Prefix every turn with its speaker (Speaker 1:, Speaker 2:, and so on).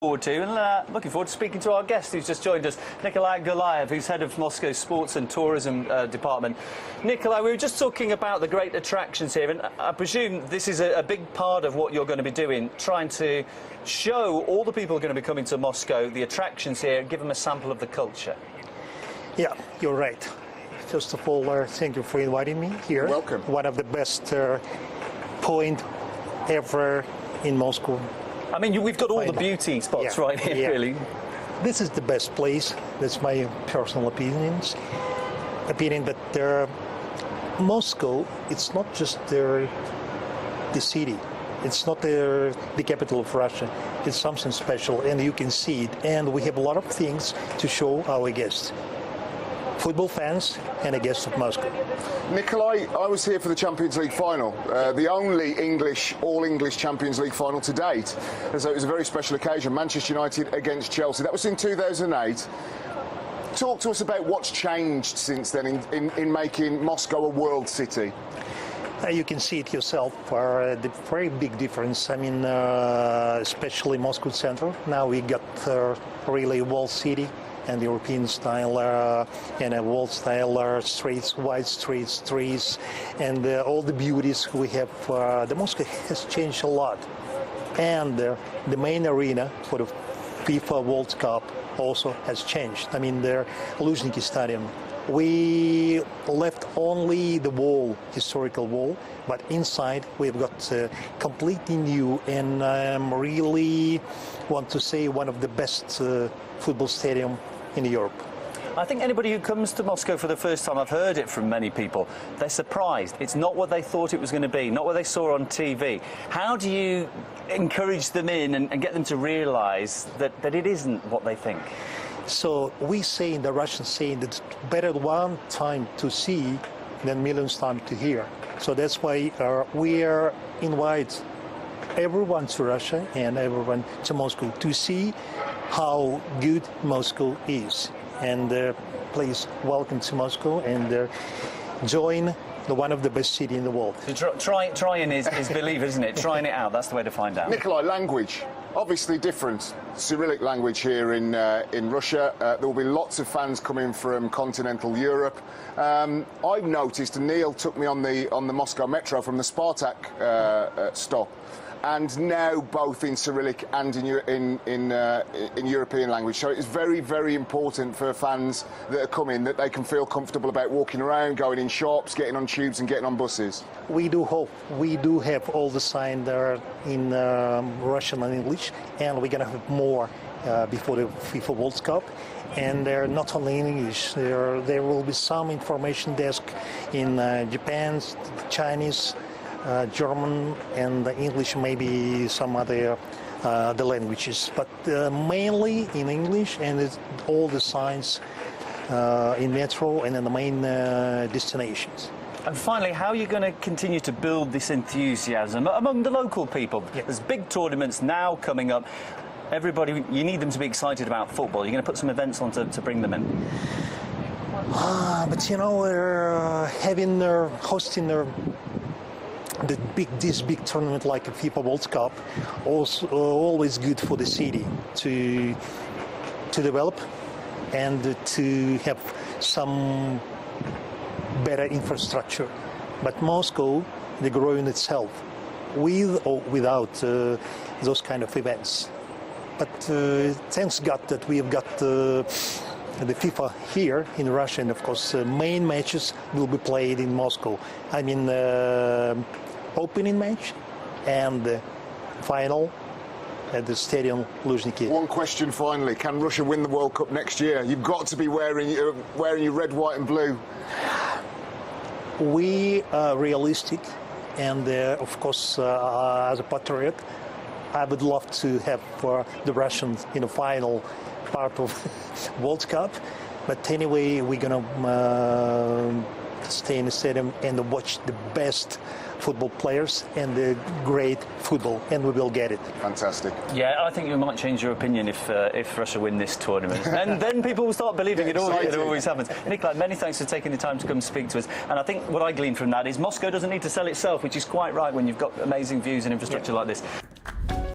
Speaker 1: To and looking forward to speaking to our guest who's just joined us, Nikolai Gulyaev, who's head of Moscow's Sports and Tourism Department. Nikolai, we were just talking about the great attractions here, and I presume this is a big part of what you're going to be doing, trying to show all the people who are going to be coming to Moscow the attractions here and give them a sample of the culture.
Speaker 2: Yeah, you're right. First of all, thank you for inviting me here.
Speaker 3: Welcome.
Speaker 2: One of the best point ever in Moscow.
Speaker 1: I mean, we've got all the beauty spots right here, really.
Speaker 2: This is the best place. That's my personal opinion. But Moscow, it's not just the city. It's not the capital of Russia. It's something special, and you can see it. And we have a lot of things to show our guests. Football fans and a guest of Moscow.
Speaker 3: Nikolai, I was here for the Champions League final, the only all-English Champions League final to date. And so it was a very special occasion, Manchester United against Chelsea. That was in 2008. Talk to us about what's changed since then in making Moscow a world city.
Speaker 2: You can see it yourself, the very big difference. I mean, especially Moscow Center. Now we got really a walled city and European style and a walled style streets, wide streets, trees, and all the beauties we have. The Moscow has changed a lot, and the main arena for the FIFA World Cup also has changed. I mean, the Luzhniki Stadium. We left only the wall, historical wall, but inside we've got completely new, and I really want to say one of the best football stadium in Europe.
Speaker 1: I think anybody who comes to Moscow for the first time, I've heard it from many people, they're surprised. It's not what they thought it was going to be, not what they saw on TV. How do you encourage them in and get them to realise that it isn't what they think?
Speaker 2: So we say in the Russian saying that it's better one time to see than millions times to hear. So that's why we invite everyone to Russia and everyone to Moscow to see how good Moscow is. And please welcome to Moscow and join one of the best cities in the world.
Speaker 1: So trying is believe, isn't it? Trying it out, that's the way to find out.
Speaker 3: Nikolai, language, obviously different. Cyrillic language here in Russia. There will be lots of fans coming from continental Europe. I've noticed, and Neil took me on the Moscow Metro from the Spartak stop, and now both in Cyrillic and in European language. So it's very, very important for fans that are coming that they can feel comfortable about walking around, going in shops, getting on tubes and getting on buses.
Speaker 2: We do hope. We do have all the signs there in Russian and English, and we're going to have more before the FIFA World Cup. And they're not only in English. There will be some information desk in Japan, Chinese, German and English, maybe some other the languages, but mainly in English, and it's all the signs in metro and in the main destinations.
Speaker 1: And finally, how are you going to continue to build this enthusiasm among the local people?
Speaker 2: Yeah.
Speaker 1: There's big tournaments now coming up. Everybody, you need them to be excited about football. You're going to put some events on to bring them in.
Speaker 2: But you know, we're hosting this big tournament like a FIFA World Cup, also always good for the city to develop and to have some better infrastructure. But Moscow, they grow in itself, with or without those kind of events. But thanks God that we have got the FIFA here in Russia, and of course main matches will be played in Moscow. I mean, opening match and the final at the stadium Luzhniki.
Speaker 3: One question finally, can Russia win the World Cup next year? You've got to be wearing your red, white and blue.
Speaker 2: We are realistic, and of course as a patriot I would love to have the Russians in the final part of World Cup, but anyway we're gonna stay in the stadium and watch the best football players and the great football, and we will get it.
Speaker 3: Fantastic.
Speaker 1: Yeah, I think you might change your opinion if Russia win this tournament. And then people will start believing it always happens. Nikolai, many thanks for taking the time to come speak to us. And I think what I glean from that is Moscow doesn't need to sell itself, which is quite right when you've got amazing views and infrastructure like this.